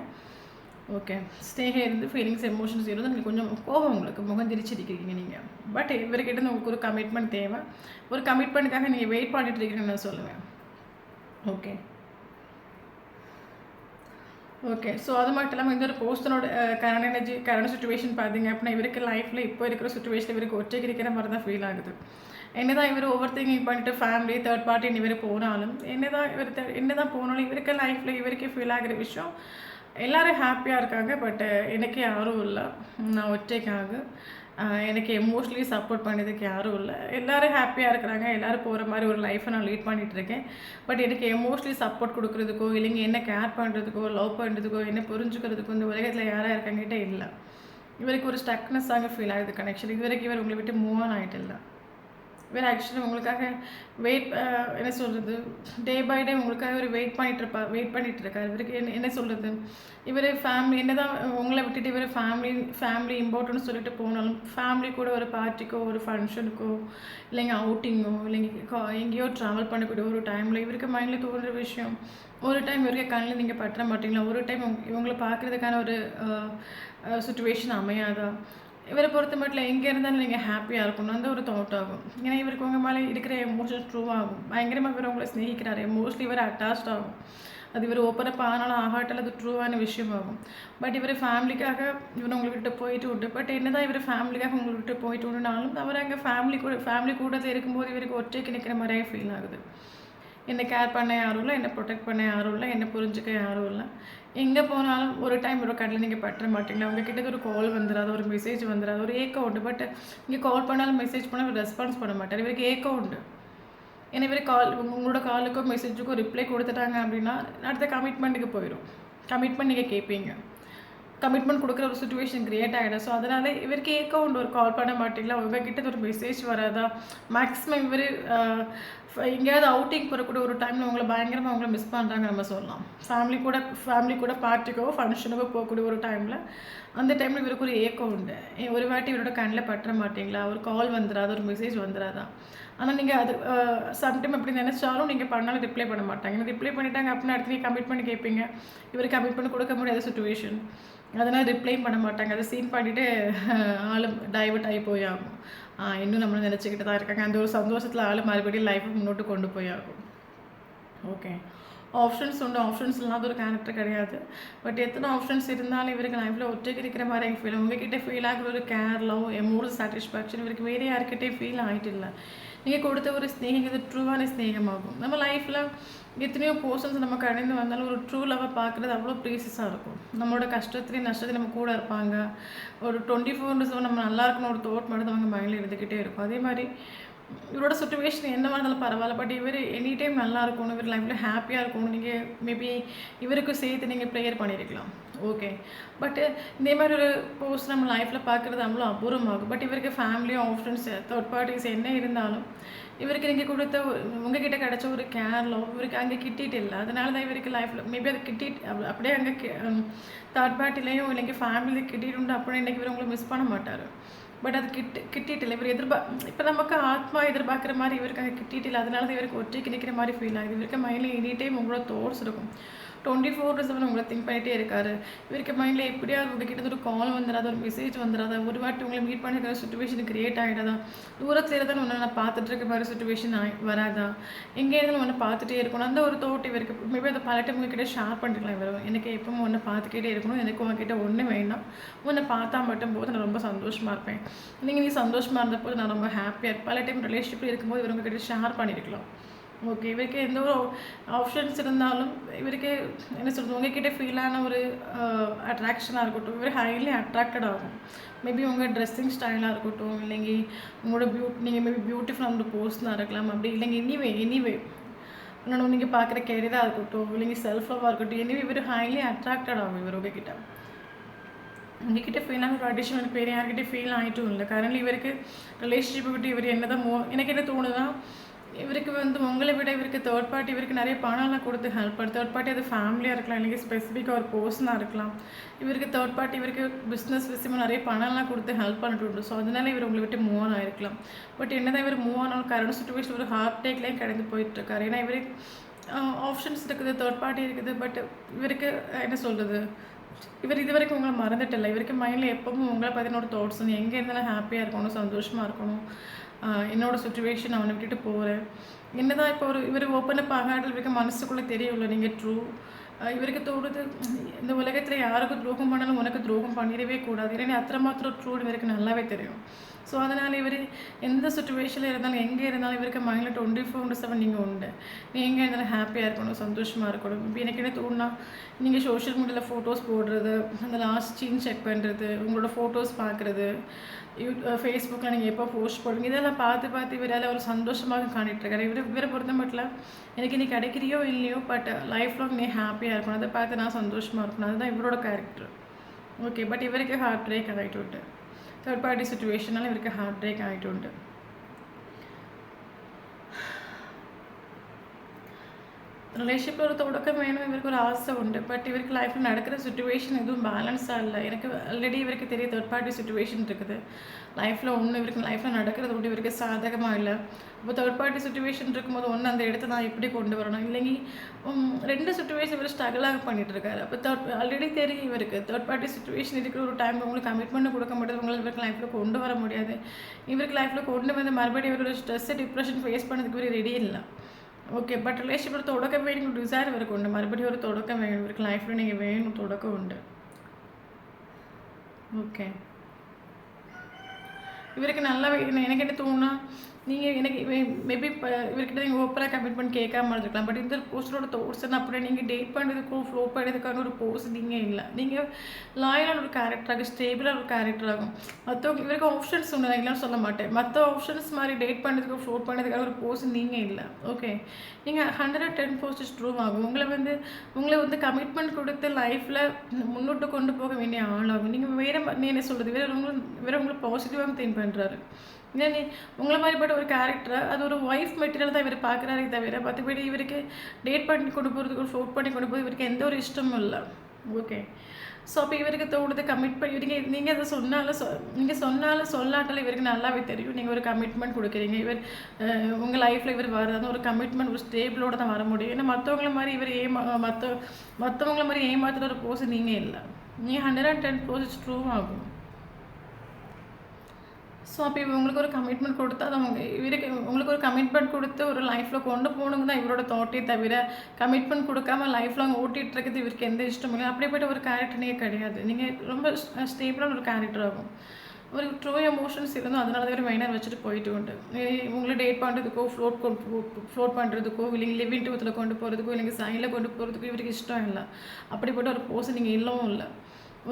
ஓகே, ஸ்னேகம் இருந்து ஃபீலிங்ஸ் எமோஷன்ஸ் இருந்து உங்களுக்கு கொஞ்சம் கோவம், உங்களுக்கு முகந்திரிச்சிருக்கிறீங்க நீங்கள். பட் இவர்கிட்ட உங்களுக்கு ஒரு கமிட்மெண்ட் தேவை. ஒரு கமிட்மெண்ட்டுக்காக நீங்கள் வெயிட் பண்ணிட்டு இருக்கீங்கன்னு நான் சொல்லுவேன். Okay okay. ஸோ அது மட்டும் இல்லாமல் இந்த ஒரு போஸ்டனோட கரண்ட் சுச்சுவேஷன் பார்த்தீங்க அப்படின்னா இவருக்கு லைஃப்பில் இப்போ இருக்கிற சுச்சுவேஷன் இவருக்கு ஒற்றைக்கு இருக்கிற மாதிரி தான் ஃபீல் ஆகுது. என்னதான் இவர் ஓவர் திங்கிங் பண்ணிட்டு ஃபேமிலி தேர்ட் பார்ட்டின்னு இவர் போனாலும் என்னதான் போனாலும் இவருக்கு லைஃப்பில் இவருக்கே ஃபீல் ஆகிற விஷயம் எல்லோரும் ஹாப்பியாக இருக்காங்க. பட் எனக்கு யாரும் இல்லை, நான் ஒற்றைக்காக. எனக்கு எமோஷ்னலி சப்போர்ட் பண்ணதுக்கு யாரும் இல்லை. எல்லோரும் ஹாப்பியாக இருக்கிறாங்க, எல்லோரும் போகிற மாதிரி ஒரு லைஃப்பை நான் லீட் பண்ணிகிட்ருக்கேன். பட் எனக்கு எமோஷ்னலி சப்போர்ட் கொடுக்குறதுக்கோ இல்லைங்க என்ன கேர் பண்ணுறதுக்கோ லவ் பண்ணுறதுக்கோ என்ன புரிஞ்சுக்கிறதுக்கோ இந்த உலகத்தில் யாராக இருக்காங்கிட்டே இல்லை. இவருக்கு ஒரு ஸ்டக்னஸ்ஸாக ஃபீல் ஆகுது கனெக்ஷன். இது வரைக்கும் இவர் உங்களை விட்டு மூவ் ஆன் ஆகிட்டு இல்லை. இவர் ஆக்சுவலி உங்களுக்காக என்ன சொல்கிறது, டே பை டே உங்களுக்காக ஒரு வெயிட் பண்ணிகிட்டு இருக்கார். இவருக்கு என்ன சொல்கிறது, இவர் ஃபேமிலி என்ன தான் உங்களை விட்டுட்டு இவர் ஃபேமிலி இம்பார்ட்டன்ட்னு சொல்லிட்டு போனாலும் ஃபேமிலி கூட ஒரு பார்ட்டிக்கோ ஒரு ஃபங்க்ஷனுக்கோ இல்லைங்க அவுட்டிங்கோ இல்லைங்க எங்கேயோ ட்ராவல் பண்ணக்கூடிய ஒரு டைமில் இவருக்கு மைண்டில் தோன்ற விஷயம், ஒரு டைம் இவருக்கு கண்ணில் நீங்கள் பற்ற மாட்டீங்களா, ஒரு டைம் இவங்களை பார்க்குறதுக்கான ஒரு சுச்சுவேஷன் அமையாதா, இவரை பொறுத்த மட்டும் எங்கே இருந்தாலும் நீங்கள் ஹாப்பியாக இருக்கணும் அந்த ஒரு தாட் ஆகும். ஏன்னா இவருக்கு உங்கள் மேலே இருக்கிற எமோஷன்ஸ் ட்ரூ ஆகும். பயங்கரமாக இவர் உங்களை ஸ்நேகிக்கிறார், எமோஸ்ட்லி இவர் அட்டாச்ட் ஆகும். அது இவர் ஓப்பனப் ஆனாலும் ஆகாட்டால் அது ட்ரூவான விஷயமாகும். பட் இவர் ஃபேமிலிக்காக இவர் உங்களை விட்டு போயிட்டு உண்டு. பட் என்ன தான் இவர் ஃபேமிலிக்காக உங்களை விட்டு போயிட்டு உண்டுனாலும் அவர் அங்கே ஃபேமிலி கூட இருக்கும்போது இவருக்கு ஒற்றைக்கு நிற்கிற மாதிரியே ஃபீல் ஆகுது. என்னை கேர் பண்ண யாரும் இல்லை, என்னை ப்ரொடெக்ட் பண்ண யாரும் இல்லை, என்னை புரிஞ்சுக்க யாரும் இல்லை. எங்கே போனாலும் ஒரு டைம் ஒரு கடையில் நீங்கள் பற்ற மாட்டீங்களா, உங்ககிட்ட ஒரு கால் வந்துடாது, ஒரு மெசேஜ் வந்துடாது, ஒரு ஏக்கம் உண்டு. பட் நீங்கள் கால் பண்ணாலும் மெசேஜ் பண்ணால் இவர் ரெஸ்பான்ஸ் பண்ண மாட்டார். இவருக்கு ஏக்கம் உண்டு. ஏன்னா இவர் உங்களோட காலுக்கோ மெசேஜுக்கோ ரிப்ளை கொடுத்துட்டாங்க அப்படின்னா அடுத்த கமிட்மெண்ட்டுக்கு போயிடும். கமிட்மெண்ட் நீங்கள் கேட்பீங்க, கமிட்மெண்ட் கொடுக்குற ஒரு சுச்சுவேஷன் க்ரியேட் ஆகிடும். ஸோ அதனால் இவருக்கு ஏக்கம் உண்டு. ஒரு கால் பண்ண மாட்டீங்களா, உங்ககிட்ட ஒரு மெசேஜ் வராதா, மேக்ஸிமம் இவர் எங்கேயாவது அவுட்டிங் போகக்கூடிய ஒரு டைமில் உங்களை பயங்கரமாக அவங்கள மிஸ் பண்ணுறாங்க நம்ம சொல்லலாம். ஃபேமிலி கூட பார்ட்டிக்கோ ஃபங்க்ஷனுக்கோ போகக்கூடிய ஒரு டைமில் அந்த டைமில் இவருக்கு ஒரு ஏக்கம் உண்டு. ஒரு வாட்டி இவரோட கண்ணில் பற்ற மாட்டிங்களா, ஒரு கால் வந்துடாது, ஒரு மெசேஜ் வந்துடாதான். ஆனால் நீங்கள் அது சம்டைம் அப்படி நினச்சாலும் நீங்கள் பண்ணாலும் ரிப்ளை பண்ண மாட்டாங்க. ரிப்ளை பண்ணிட்டாங்க அப்படின்னு அடுத்து நீங்கள் கமிட்மெண்ட் கேட்பீங்க, இவர் கமிட்மெண்ட் கொடுக்க முடியாத சுச்சுவேஷன், அதனால் ரிப்ளையும் பண்ண மாட்டாங்க. அதை சீன் பண்ணிவிட்டு ஆள் டைவர்ட் ஆகி போய் ஆகும். இன்னும் நம்மளை நினச்சிக்கிட்டு தான் இருக்காங்க. அந்த ஒரு சந்தோஷத்தில் ஆள் மறுபடியும் லைஃப்பை முன்னோட்டு கொண்டு போய் ஆகும். ஓகே, ஆப்ஷன்ஸ் உண்டு. ஆப்ஷன்ஸ் இல்லாத ஒரு கேரக்டர் கிடையாது. பட் எத்தனை ஆப்ஷன்ஸ் இருந்தாலும் இவருக்கு லைஃப்பில் ஒற்றைக்கு இருக்கிற மாதிரி எனக்கு ஃபீல். உங்ககிட்ட ஃபீல் ஆகிற ஒரு கேர், லவ், எமோஷனல் சாட்டிஸ்ஃபேக்ஷன் இவருக்கு வேறு யாருக்கிட்டே ஃபீல் ஆகிட்டு இல்லை. நீங்கள் கொடுத்த ஒரு ஸ்நேகம் இது ட்ரூவான ஸ்நேகமாகும். நம்ம லைஃப்பில் எத்தனையோ பர்சன்ஸ் நம்ம கடந்து வந்தாலும் ஒரு ட்ரூ லவ்வை பார்க்குறது அவ்வளோ ப்ரீசியஸாக இருக்கும். நம்மளோட கஷ்டத்துலேயும் நஷ்டத்துலையும் நம்ம கூட இருப்பாங்க. ஒரு 24/7 நம்ம நல்லா இருக்கணும் ஒரு தோட் மட்டும் அவங்க மைண்டில் இருந்துக்கிட்டே இருக்கும். அதே மாதிரி இவரோட சுச்சுவேஷன் என்னவாக இருந்தாலும் பரவாயில்ல, பட் இவர் எனி டைம் நல்லா இருக்கணும், இவர் லைஃப்பில் ஹாப்பியாக இருக்கணும். நீங்கள் மேபி இவருக்கும் சேர்த்து நீங்கள் ப்ரேயர் பண்ணியிருக்கலாம். ஓகே, பட்டு இதே மாதிரி ஒரு போஸ்ட் நம்ம லைஃப்பில் பார்க்குறது அவ்வளோ அபூர்வமாகும். பட் இவருக்கு ஃபேமிலியும் ஆப்ஷன்ஸ் தேர்ட் பார்ட்டிஸ் என்ன இருந்தாலும் இவருக்கு நீங்கள் கொடுத்த உங்ககிட்ட கிடச்ச ஒரு கேர் லவ் இவருக்கு அங்கே கிட்டிட்டு இல்லை. அதனால தான் இவருக்கு லைஃப்பில் மேபி அது அப்படியே அங்கே தேர்ட் பார்ட்டிலையும் இல்லைங்க ஃபேமிலியில் கிட்டிட்டு உண்டு அப்படின்னு இன்றைக்கி இவர் உங்களை மிஸ் பண்ண மாட்டார். பட் அது கிட்டிட்டு இல்லை. இவர் இப்போ நமக்கு ஆத்மா எதிர்பார்க்குற மாதிரி இவருக்கு அங்கே கிட்டிட்டு இல்லை. அதனால தான் இவருக்கு ஒற்றைக்கு நிற்கிற மாதிரி ஃபீல் ஆகுது. இவருக்கு மைண்டில் எனி டைம் உங்களோட தோட்ஸ் இருக்கும். 24/7 உங்களை திங்க் பண்ணிகிட்டே இருக்காரு. இவருக்கு மைண்டில் எப்படியாவது உங்ககிட்ட ஒரு கால் வந்துடாத, ஒரு மெசேஜ் வந்துடாதா, ஒரு வாட்டி உங்களை மீட் பண்ணிக்கிற சுச்சுவேஷன் கிரியேட் ஆகிடாதா, தூரத்தில் இருந்தாலும் ஒன்று நான் பார்த்துட்டு இருக்க மாதிரி சுச்சுவேஷன் வராதா, எங்கே இருந்தாலும் ஒன்று பார்த்துட்டே இருக்கணும் அந்த ஒரு தோட் இவருக்கு. மேபி அதை பல டைம் உங்ககிட்ட ஷேர் பண்ணிக்கலாம். இவர் எனக்கு எப்பவும் ஒன்று பார்த்துக்கிட்டே இருக்கணும், எனக்கு உங்ககிட்ட ஒன்று வேண்டாம், ஒன்று பார்த்தா மட்டும் போது நான் ரொம்ப சந்தோஷமாக இருப்பேன், நீங்கள் நீ சந்தோஷமாக இருந்தபோது நான் ரொம்ப ஹாப்பியாக இருப்பேன். பல டைம் ரிலேஷன்ஷிப்பில் இருக்கும்போது இவர் உங்ககிட்ட ஷேர் பண்ணியிருக்கலாம். ஓகே, இவருக்கு எந்த ஒரு ஆப்ஷன்ஸ் இருந்தாலும் இவருக்கு என்ன சொல்கிறது உங்ககிட்ட ஃபீலான ஒரு அட்ராக்ஷனாக இருக்கட்டும், இவர் ஹைலி அட்ராக்டட் ஆகும். மேபி உங்கள் ட்ரெஸ்ஸிங் ஸ்டைலாக இருக்கட்டும், இல்லைங்க உங்களோட நீங்கள் மேபி பியூட்டிஃபுல்லான ஒரு போஸ்ட்னாக இருக்கலாம், அப்படி இல்லைங்க எனிவே இன்னொன்று நீங்கள் பார்க்குற கேரியராக இருக்கட்டும், இல்லைங்க செல்ஃப் லவ்வாக இருக்கட்டும், எனிவே இவர் ஹைலி அட்ராக்டட் ஆகும். இவர் உங்ககிட்ட உங்ககிட்ட ஃபீலான ஒரு அடிஷனல் பேர் யார்கிட்ட ஃபீல் ஆகிட்டும் இல்லை. கரண்ட்லி இவருக்கு ரிலேஷன்ஷிப்பை விட்டு இவர் என்ன தான் எனக்கு என்ன தோணுதுன்னா, இவருக்கு உங்களை விட இவருக்கு தேர்ட் பார்ட்டி இவருக்கு நிறைய பணம்லாம் கொடுத்து ஹெல்ப் பண்ணும். தேர்ட் பார்ட்டி அது ஃபேமிலியாக இருக்கலாம், இல்லைங்க ஸ்பெசிஃபிக்காக ஒரு பர்சனாக இருக்கலாம். இவருக்கு தேர்ட் பார்ட்டி இவருக்கு பிஸ்னஸ் விஷயமாக நிறைய பணம்லாம் கொடுத்து ஹெல்ப் பண்ணிட்டு உண்டு. ஸோ அதனால இவர் உங்களை விட்டு மூவ் ஆன் ஆகிருக்கலாம். பட் என்ன தான் இவர் மூவ் ஆனாலும் கரண்ட் சுச்சுவேஷன் ஒரு ஹார்ட் டேக்லேயே கடந்து போயிட்டுருக்காரு. ஏன்னா இவர் ஆப்ஷன்ஸ் இருக்குது, தேர்ட் பார்ட்டி இருக்குது. பட் இவருக்கு என்ன சொல்கிறது, இவர் இது வரைக்கும் உங்களை மறந்துட்டு இல்லை. இவருக்கு மைண்டில் எப்பவும் உங்களை பற்றினோட தாட்ஸ் எங்கே இருந்தாலும் ஹாப்பியாக இருக்கணும், சந்தோஷமாக இருக்கணும், என்னோடய சுச்சுவேஷன் அவனை விட்டுட்டு போகிறேன். என்னதான் இப்போ இவர் ஓப்பன் அப் ஆகாமல் இவருக்கு மனசுக்குள்ளே தெரியும்ல நீங்கள் ட்ரூ. இவருக்கு தோணுது இந்த உலகத்தில் யாருக்கும் துரோகம் பண்ணாலும் உனக்கு துரோகம் பண்ணிடவே கூடாது. ஏன்னா நீ அத்தனை மாத்திரம் ட்ரூன்னு இவருக்கு நல்லாவே தெரியும். ஸோ அதனால் இவர் எந்த சுச்சுவேஷனில் இருந்தாலும் எங்கே இருந்தாலும் இவருக்கு மைண்டில் 24/7 நீங்கள் உண்டு. நீ எங்கே இருந்தாலும் ஹாப்பியாக இருக்கணும், சந்தோஷமாக இருக்கணும். இப்போ எனக்கு என்ன தோணுனா, நீங்கள் சோஷியல் மீடியாவில் ஃபோட்டோஸ் போடுறது, அந்த லாஸ்ட் சீன் செக் பண்ணுறது, உங்களோட ஃபோட்டோஸ் பார்க்குறது, ஃபேஸ்புக்கில் நீங்கள் எப்போ போஸ்ட் போடுங்க, இதெல்லாம் பார்த்து இவரால் ஒரு சந்தோஷமாக காணிட்டுருக்காரு. இவரை பொறுத்த மட்டும் எனக்கு நீ கிடைக்கிறியோ இல்லையோ, பட் லைஃப் லாங் நீ ஹாப்பியாக இருக்கணும், அதை பார்த்து நான் சந்தோஷமாக இருக்கணும். அதுதான் இவரோட கேரக்டர். ஓகே, பட் இவருக்கு ஹார்ட் பிரேக் ஆகிட்டு உண்டு. தேர்ட் பார்ட்டி சிச்சுவேஷனால் இவருக்கு ஹார்ட் பிரேக் ஆகிட்டு உண்டு. ரிலேஷன்ஷிப்பில் ஒரு தொடக்கம் வேணும், இவருக்கு ஒரு ஆசை உண்டு. பட் இவருக்கு லைஃப்பில் நடக்கிற சுச்சுவேஷன் எதுவும் பேலன்ஸாக இல்லை. எனக்கு ஆல்ரெடி இவருக்கு தெரிய தேர்ட் பார்ட்டி சுச்சுவேஷன் இருக்குது லைஃப்பில். ஒன்று இவருக்கு லைஃப்பில் நடக்கிறது ஒன்று இவருக்கு சாதகமாக இல்லை. இப்போ தேர்ட் பார்ட்டி சுச்சுவேஷன் இருக்கும்போது ஒன்று அந்த இடத்த நான் எப்படி கொண்டு வரணும், இல்லைங்க 2 சுச்சுவேஷன் இவர் ஸ்ட்ரகிளாக பண்ணிகிட்டு இருக்காரு. அப்போ ஆல்ரெடி தெரியும் இவருக்கு தேர்ட் பார்ட்டி சுச்சுவேஷன் இருக்கிற ஒரு டைம் உங்களுக்கு கமிட்மெண்ட் கொடுக்க முடியாது, உங்களுக்கு இவருக்கு லைஃப்பில் கொண்டு வர முடியாது. இவருக்கு லைஃப்பில் கொண்டு வந்து மறுபடியும் இவரோட ஸ்ட்ரெஸ் டிப்ரெஷன் ஃபேஸ் பண்ணதுக்கு இவர் ரெடி இல்லை. ஓகே, பட் ரிலேஷன்ஷிப்பில் தொடக்கம் வேணும், டிசைர் இவருக்கு உண்டு. மறுபடியும் ஒரு தொடக்கம் வேணும் இவருக்கு லைஃப்பில். நீங்கள் வேணும், தொடக்கம் உண்டு. ஓகே, இவருக்கு நல்லா எனக்கு என்ன தோணுனா, நீங்கள் எனக்கு மேபி இப்போ இவர்கிட்ட நீங்கள் ஓப்பனாக கமிட்மெண்ட் கேட்காம இருக்கலாம். பட் இந்த போஸ்டரோட தோட்ஸ்ன்னு அப்படியே நீங்கள் டேட் பண்ணுறதுக்கும் ஃப்ளோ பண்ணுறதுக்கான ஒரு போஸ்ட் நீங்கள் இல்லை. நீங்கள் லாயலான ஒரு கேரக்டராக, ஸ்டேபிளான ஒரு கேரக்டராகும். மற்றவங்க இவருக்கு ஆப்ஷன்ஸ் உண்டு, நான் இல்லைன்னு சொல்ல மாட்டேன். மற்ற ஆப்ஷன்ஸ் மாதிரி டேட் பண்ணுறதுக்கு ஃப்ளோட் பண்ணுறதுக்கான ஒரு போஸ்ட் நீங்கள் இல்லை. ஓகே, நீங்கள் 110% ட்ரூ ஆகும். உங்களை வந்து கமிட்மெண்ட் கொடுத்து லைஃப்பில் முன்னோட்டு கொண்டு போக வேண்டிய ஆளாகும். நீங்கள் நீ என்ன சொல்கிறது, வேறு உங்களை பாசிட்டிவாக திங்க் பண்ணுறாரு. ஏன்னா நீ உங்களை மாதிரிப்பட்ட ஒரு கேரக்டரை அது ஒரு ஒய்ஃப் மெட்டீரியல் தான் இவர் பார்க்குறாரே தவிர மற்றபடி இவருக்கு டேட் பண்ணி கொண்டு போகிறதுக்கு, ஃப்ளோட் பண்ணி கொண்டு போகிறது இவருக்கு எந்த ஒரு இஷ்டமும் இல்லை. ஓகே, ஸோ அப்போ இவருக்கு தோணுது கமிட் பண்ணி நீங்கள் அதை சொன்னாலும் சொல்லாட்டாலும் இவருக்கு நல்லாவே தெரியும் நீங்கள் ஒரு கமிட்மெண்ட் கொடுக்குறீங்க. இவர் உங்கள் லைஃப்பில் இவர் வர்றது ஒரு கமிட்மெண்ட், ஒரு ஸ்டேபிளோடு தான் வர முடியும். ஏன்னா மற்றவங்கள மாதிரி இவர் மற்றவங்கள மாதிரி ஏமாத்துகிற ஒரு போஸ் நீங்கள் இல்லை. நீங்கள் 110% ட்ரூ ஆகும். ஸோ அப்போ உங்களுக்கு ஒரு கமிட்மெண்ட் கொடுத்தா அது உங்களுக்கு ஒரு கமிட்மெண்ட் கொடுத்து ஒரு லைஃப்பில் கொண்டு போகணுங்க தான் இவரோட தாட்டே தவிர, கமிட்மெண்ட் கொடுக்காம லைஃப் லாங் ஓட்டிகிட்டு இருக்கிறது இவருக்கு எந்த இஷ்டமும் இல்லை. அப்படிப்பட்ட ஒரு கேரக்டர் நீங்கள் கிடையாது. நீங்கள் ரொம்ப ஸ்டேபிளான ஒரு கேரக்டர் ஆகும். ஒரு ட்ரூ எமோஷன்ஸ் இருந்தும் அதனால தான் இவர் மைனர் வச்சுட்டு போயிட்டு உண்டு. உங்களை டேட் பண்ணுறதுக்கோ, ஃப்ளோட் பண்ணுறதுக்கோ, இல்லைங்க லிவிங் டூத்தில் கொண்டு போகிறதுக்கோ, இல்லைங்க சைனில் கொண்டு போகிறதுக்கோ இவருக்கு இஷ்டம் இல்லை. அப்படிப்பட்ட ஒரு போஸ் நீங்கள் இல்லவும் இல்லை.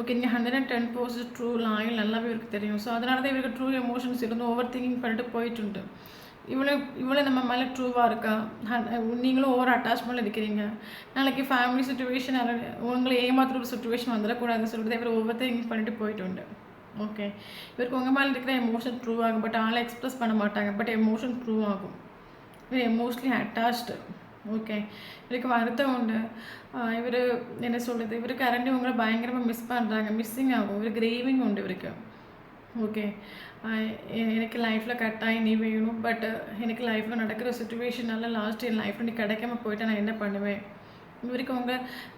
ஓகே, நீங்கள் 110% ட்ரூ லாயல் நல்லாவே இவருக்கு தெரியும். ஸோ அதனால தான் இவருக்கு ட்ரூ எமோஷன்ஸ் இருந்து ஓவர் திங்கிங் பண்ணிட்டு போயிட்டுண்டு. இவ்வளோ நம்ம மேலே ட்ரூவாக இருக்கா, நீங்களும் ஓவர் அட்டாச்மெண்ட்டில் இருக்கிறீங்க, நாளைக்கு ஃபேமிலி சுச்சுவேஷன் உங்களை ஏமாத்துற ஒரு சுச்சுவேஷன் வந்துடக்கூடாதுன்னு சொல்லிட்டு இவர் ஓவர் திங்கிங் பண்ணிட்டு போயிட்டு உண்டு. ஓகே, இவருக்கு உங்கள் மேலே இருக்கிற எமோஷன் ட்ரூ ஆகும். பட் ஆளை எக்ஸ்ப்ரெஸ் பண்ண மாட்டாங்க. பட் எமோஷன் ட்ரூ ஆகும். இவர் எமோஷ்னலி அட்டாச்டு. ஓகே, இவருக்கு வருத்தம் உண்டு. இவர் என்ன சொல்கிறது, இவர் கரண்டி உங்களை பயங்கரமாக மிஸ் பண்ணுறாங்க, மிஸ்ஸிங் ஆகும். இவர் கிரேவிங் உண்டு இவருக்கு. ஓகே, எனக்கு லைஃப்பில் கட்டாயி நீ வேணும். பட் எனக்கு லைஃப்பில் நடக்கிற சுச்சுவேஷனால லாஸ்ட் என் லைஃப்பில் நீ கிடைக்காம போயிட்டா நான் என்ன பண்ணுவேன். இவருக்கு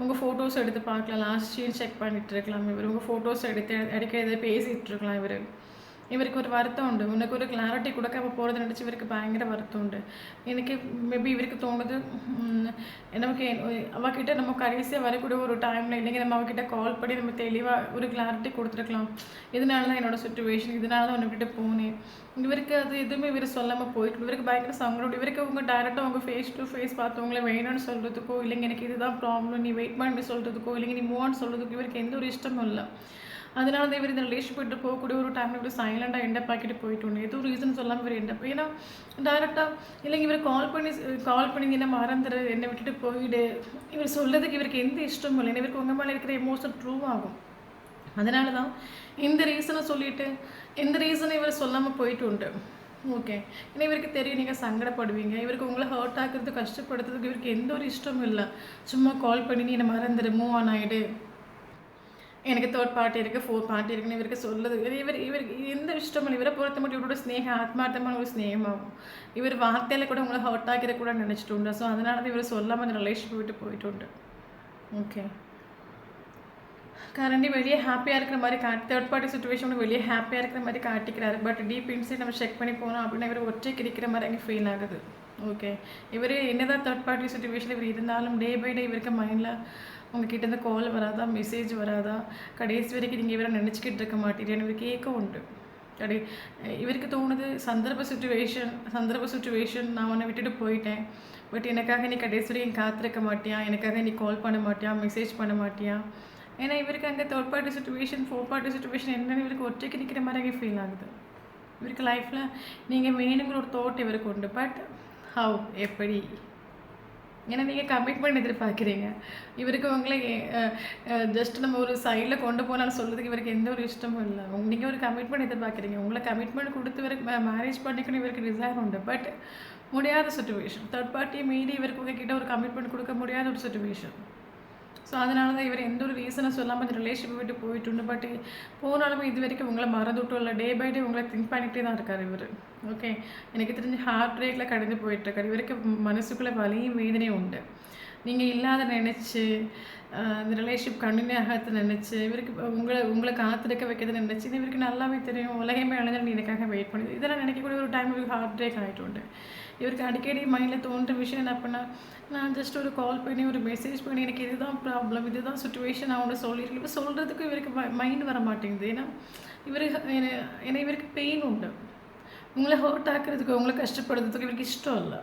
உங்கள் ஃபோட்டோஸ் எடுத்து பார்க்கலாம், லாஸ்ட் சீன் செக் பண்ணிகிட்டு இருக்கலாம். இவர் உங்கள் ஃபோட்டோஸ் எடுக்க பேசிகிட்டு இருக்கலாம். இவருக்கு ஒரு வருத்தம் உண்டு. உனக்கு ஒரு கிளாரிட்டி கொடுக்காம போகிறது நினச்சி இவருக்கு பயங்கர வருத்தம் உண்டு. எனக்கு மேபி இவருக்கு தோணுது, நமக்கு அவகிட்ட நம்ம கடைசியாக வரக்கூடிய ஒரு டைமில் இல்லைங்க நம்ம அவகிட்ட கால் பண்ணி நம்ம தெளிவாக ஒரு கிளாரிட்டி கொடுத்துருக்கலாம். இதனால தான் என்னோடய சுச்சுவேஷன், இதனால தான் உங்ககிட்ட போனேன். இவருக்கு அது எதுவுமே இவர் சொல்லாமல் போயிட்டு இவருக்கு பயங்கர சங்கடம். இவருக்கு உங்கள் டைரெக்டாக உங்கள் ஃபேஸ் டு ஃபேஸ் பார்த்தவங்கள வேணும்னு சொல்கிறதுக்கோ, இல்லைங்க எனக்கு இதுதான் ப்ராப்ளம் நீ வெயிட் பண்ணி சொல்கிறதுக்கோ, இல்லைங்க நீ மூவ் ஆன் சொல்கிறதுக்கோ இவருக்கு எந்த ஒரு இஷ்டமும் இல்லை. அதனால தான் இவர் இந்த ரிலேஷன்ஷிப் போகக்கூடிய ஒரு டைமில் இவர் சைலண்டாக எண்டப் ஆக்கிட்டு போயிட்டு உண்டு. எதுவும் ரீசன் சொல்லாமல் இவர் எண்டப். ஏன்னா டைரெக்டாக இல்லைங்க இவர் கால் பண்ணி என்ன மறந்துடு, என்னை விட்டுட்டு போயிடு, இவர் சொல்கிறதுக்கு இவருக்கு எந்த இஷ்டமும் இல்லை. இவருக்கு உங்கள் மேலே இருக்கிற எமோஷன் ட்ரூ ஆகும். அதனால தான் இந்த ரீசனை சொல்லிவிட்டு எந்த ரீசனை இவர் சொல்லாமல் போயிட்டு உண்டு. ஓகே, ஏன்னா இவருக்கு தெரியும் நீங்கள் சங்கடப்படுவீங்க. இவருக்கு உங்களை ஹர்ட் ஆக்குறது, கஷ்டப்படுத்துறதுக்கு இவருக்கு எந்த ஒரு இஷ்டமும் இல்லை. சும்மா கால் பண்ணி நீ என்னை மறந்துடு, மூவ் ஆன் ஆகிடு, எனக்கு தேர்ட் பார்ட்டி இருக்குது, ஃபோர்த் பார்ட்டி இருக்குன்னு இவருக்கு சொல்லுது. இவருக்கு எந்த இஷ்டமும் இல்லை. இவரை பொறுத்த மட்டும் இவரோட ஸ்நேகம் ஆத்மார்த்தமான ஒரு ஸ்நேகமாகும். இவர் வார்த்தையில் கூட உங்களை ஹர்ட் ஆகிற கூட நினச்சிட்டு உண்டு. ஸோ அதனால தான் இவர் சொல்லாமல் அந்த ரிலேஷன்ஷிப் விட்டு போயிட்டு உண்டு. ஓகே, கரண்டி வெளியே ஹாப்பியாக இருக்கிற மாதிரி தேர்ட் பார்ட்டி சுச்சுவேஷன் வெளியே ஹாப்பியாக இருக்கிற மாதிரி காட்டிக்கிறாரு. பட் டீப் இன்சைட் நம்ம செக் பண்ணி போனோம் அப்படின்னா இவர் ஒற்றைக்கு இருக்கிற மாதிரி அங்கே ஃபீல் ஆகுது. ஓகே, இவர் என்னதான் தேர்ட் பார்ட்டி சுச்சுவேஷன் இவர் இருந்தாலும் டே பை டே இவருக்கு மைண்டில் உங்ககிட்ட இருந்து கால் வராதா, மெசேஜ் வராதா, கடைசி வரைக்கும் நீங்கள் இவரை நினச்சிக்கிட்டு இருக்க மாட்டீங்கன்னு இவருக்கு ஏக்கம் உண்டு. இவருக்கு தோணுது சந்தர்ப்ப சுச்சுவேஷன் நான் உன்னை விட்டுட்டு போயிட்டேன், பட் எனக்காக நீ கடைசி வரைக்கும் காத்திருக்க மாட்டியா, எனக்காக நீ கால் பண்ண மாட்டியா, மெசேஜ் பண்ண மாட்டியா. ஏன்னா இவருக்கு அங்கே third party situation, fourth party situation என்னென்னு இவருக்கு ஒற்றைக்கு நிற்கிற மாதிரி அங்கே ஃபீல் ஆகுது. இவருக்கு லைஃப்பில் நீங்கள் வேணுங்கிற ஒரு தாட் இவருக்கு உண்டு. பட் ஹவ், எப்படி? ஏன்னா நீங்கள் கமிட்மெண்ட் எதிர்பார்க்குறீங்க. இவருக்கு உங்களை ஜஸ்ட் நம்ம ஒரு சைடில் கொண்டு போனாலும் சொல்கிறதுக்கு இவருக்கு எந்த ஒரு இஷ்டமும் இல்லை. நீங்கள் ஒரு கமிட்மெண்ட் எதிர்பார்க்குறீங்க. உங்களை கமிட்மெண்ட் கொடுத்து இவருக்கு மேரேஜ் பண்ணிக்கணும் இவருக்கு டிசைர் உண்டு. பட் முடியாத சுச்சுவேஷன், தேர்ட் பார்ட்டியை மீறி இவருக்கு உங்ககிட்ட ஒரு கமிட்மெண்ட் கொடுக்க முடியாத ஒரு சுச்சுவேஷன். ஸோ அதனால தான் இவர் எந்த ஒரு ரீசனை சொல்லாமல் அந்த ரிலேஷன்ஷிப் விட்டு போயிட்டு. பட் போனாலுமே இது வரைக்கும் உங்களை மறந்துவிட்டும் இல்லை, டே பை டே உங்களை திங்க் பண்ணிகிட்டே தான் இருக்கார் இவர். ஓகே, எனக்கு தெரிஞ்சு ஹார்ட் பிரேக்கில் கடந்து போயிட்டுருக்காரு. இவருக்கு மனசுக்குள்ளே வலியும் வேதனையும் உண்டு. நீங்கள் இல்லாத நினச்சி இந்த ரிலேஷன்ஷிப் கண்டினியூ ஆகாத நினச்சி இவருக்கு உங்களை காத்திருக்க வைக்கிறது நினச்சி இவருக்கு நல்லாவே தெரியும். உலகமே அழிஞ்சாலும் நீ எனக்காக வெயிட் பண்ணுது. இதெல்லாம் நினைக்கக்கூடிய ஒரு டைம் இவருக்கு ஹார்ட் பிரேக் ஆகிட்டு. இவருக்கு அடிக்கடி மைண்டில் தோன்ற விஷயம் என்ன அப்படின்னா, நான் ஜஸ்ட் ஒரு கால் பண்ணி ஒரு மெசேஜ் பண்ணி எனக்கு இதுதான் ப்ராப்ளம், இதுதான் சுச்சுவேஷன் அவனை சொல்லியிருக்கேன். இப்போ சொல்கிறதுக்கு இவருக்கு மைண்ட் வர மாட்டேங்குது. ஏன்னா இவருக்கு பெயின் உண்டு. உங்களை ஹர்ட் ஆக்குறதுக்கு, உங்களை கஷ்டப்படுறதுக்கு இவருக்கு இஷ்டம் இல்லை.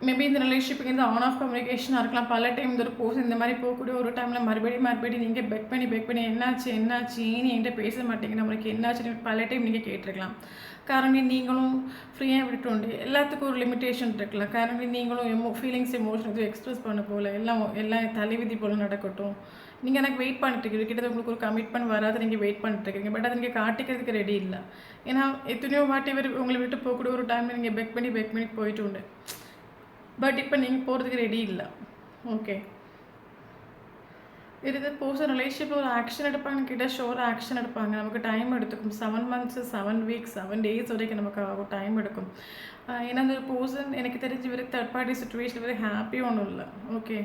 மேபி இந்த ரிலேஷன்ஷிப்புக்கு இந்த ஆன் ஆஃப் கம்யூனிகேஷனாக இருக்கலாம். பல டைம் இந்த ஒரு போஸ் இந்த மாதிரி போகக்கூடிய ஒரு டைமில் மறுபடியும் நீங்கள் பெக் பண்ணி என்னாச்சு ஏன்னு என்கிட்ட பேச மாட்டேங்க, நம்மளுக்கு என்னாச்சுன்னு பல டைம் நீங்கள் கேட்டிருக்கலாம். காரணம் நீங்களும் ஃப்ரீயாக விட்டுண்டு எல்லாத்துக்கும் ஒரு லிமிட்டேஷன் இருக்கலாம். காரணம் நீங்களும் ஃபீலிங்ஸ் எமோஷன் எதுவும் எக்ஸ்ப்ரெஸ் பண்ண போல் எல்லாம் தலைவிதி போல் நடக்கட்டும். நீங்கள் எனக்கு வெயிட் பண்ணிட்டுருக்கீங்க. கிட்டத்தட்ட உங்களுக்கு ஒரு கமிட்மெண்ட் வராது, நீங்கள் வெயிட் பண்ணிட்டுருக்கீங்க. பட் அதை நீங்கள் காட்டிக்கிறதுக்கு ரெடி இல்லை. ஏன்னா எத்தனையோ வாட்டி உங்களை விட்டு போகக்கூடிய ஒரு டைமில் நீங்கள் பெக் பண்ணி போயிட்டு உண்டு. பட் இப்போ நீங்கள் போகிறதுக்கு ரெடி இல்லை. ஓகே, இது போஸ் ரிலேஷன்ஷிப் ஒரு ஆக்ஷன் எடுப்பாங்க, கிட்ட ஷோராக ஆக்ஷன் எடுப்பாங்க. நமக்கு டைம் எடுத்துக்கும். 7 months 7 weeks 7 days வரைக்கும் நமக்கு டைம் எடுக்கும். ஏன்னா அந்த ஒரு பர்சன் எனக்கு தெரிஞ்சு இவருக்கு தேர்ட் பார்ட்டி சுச்சுவேஷன் இவருக்கு ஹாப்பியும் ஒன்றும் இல்லை. ஓகே,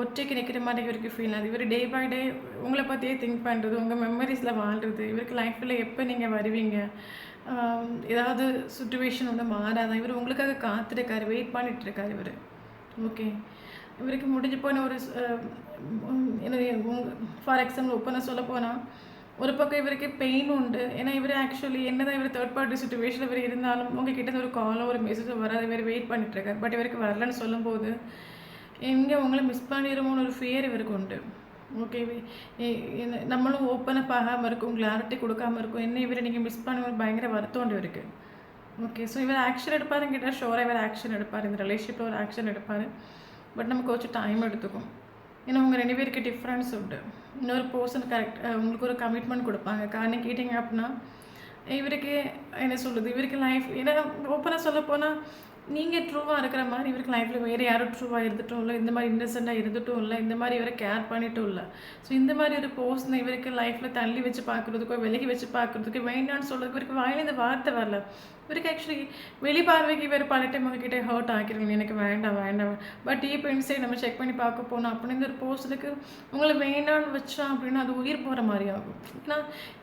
ஒற்றைக்கு நிற்கிற மாதிரி இவருக்கு ஃபீல் ஆகுது. இவர் டே பை டே உங்களை பற்றியே திங்க் பண்ணுறது, உங்கள் மெமரிஸில் வாழ்கிறது. இவருக்கு லைஃப்பில் எப்போ நீங்கள் வருவீங்க, ஏதாவது சுச்சுவேஷன் வந்து மாறாதான் இவர் உங்களுக்காக காத்திருக்காரு, வெயிட் பண்ணிகிட்ருக்காரு இவர். ஓகே, இவருக்கு முடிஞ்சு போன ஒரு ஃபார் எக்ஸாம்பிள் ஓப்பனாக சொல்ல போனால் ஒரு பக்கம் இவருக்கு பெயின் உண்டு. ஏன்னா இவர் ஆக்சுவலி என்ன தான் இவர் தேர்ட் பார்ட்டி சுச்சுவேஷனில் இவர் இருந்தாலும் உங்ககிட்ட ஒரு காலோ ஒரு மெசேஜோ வராது, இவர் வெயிட் பண்ணிட்டுருக்காரு. பட் இவருக்கு வரலன்னு சொல்லும்போது எங்கே உங்களை மிஸ் பண்ணிடுமோன்னு ஒரு ஃபியர் இவருக்கு உண்டு. ஓகே, நம்மளும் ஓப்பனப் ஆகாமல் இருக்கும், கிளாரிட்டி கொடுக்காமல் இருக்கும், என்ன இவரை நீங்கள் மிஸ் பண்ண பயங்கர வருத்தம் உண்டு இவருக்கு. ஓகே, ஸோ இவர் ஆக்ஷன் எடுப்பாருன்னு கேட்டால் ஷோராக இவர் ஆக்ஷன் எடுப்பார், இந்த ரிலேஷன்ஷிப்பில் ஒரு ஆக்ஷன் எடுப்பார். பட் நமக்கு கொஞ்சம் டைம் எடுத்துக்கும். ஏன்னா உங்கள் 2 பேருக்கு டிஃப்ரென்ஸ் உண்டு. இன்னொரு பர்சன் கரெக்ட் உங்களுக்கு ஒரு கமிட்மெண்ட் கொடுப்பாங்க. காரணம் கேட்டிங்க அப்படின்னா இவருக்கு என்ன சொல்கிறது, இவருக்கு லைஃப் ஏன்னா ஓப்பனாக சொல்ல போனால் நீங்கள் ட்ரூவாக இருக்கிற மாதிரி இவருக்கு லைஃப்பில் வேறு யாரும் ட்ரூவாக இருந்துட்டும் இல்லை, இந்த மாதிரி இன்னசென்ட்டாக இருந்துட்டும் இல்லை, இந்த மாதிரி இவரை கேர் பண்ணிட்டும் இல்லை. ஸோ இந்த மாதிரி ஒரு பர்சனை இவருக்கு லைஃப்பில் தள்ளி வச்சு பார்க்குறதுக்கோ விலகி வச்சு பார்க்குறதுக்கு வேண்டான்னு சொல்கிறதுக்கு இவருக்கு வாயில இந்த வார்த்தை வரல. இவருக்கு ஆக்சுவலி வெளிப்பார்வைக்கு இவர் பல டைம் உங்ககிட்ட ஹர்ட் ஆக்கிடுவீங்க, எனக்கு வேண்டாம். பட் டீப் இன்சைட் நம்ம செக் பண்ணி பார்க்க போனோம் அப்படின்னு ஒரு பர்சனுக்கு உங்களை வேண்டான்னு வச்சா அப்படின்னா அது உயிர் போகிற மாதிரி ஆகும். ஏன்னா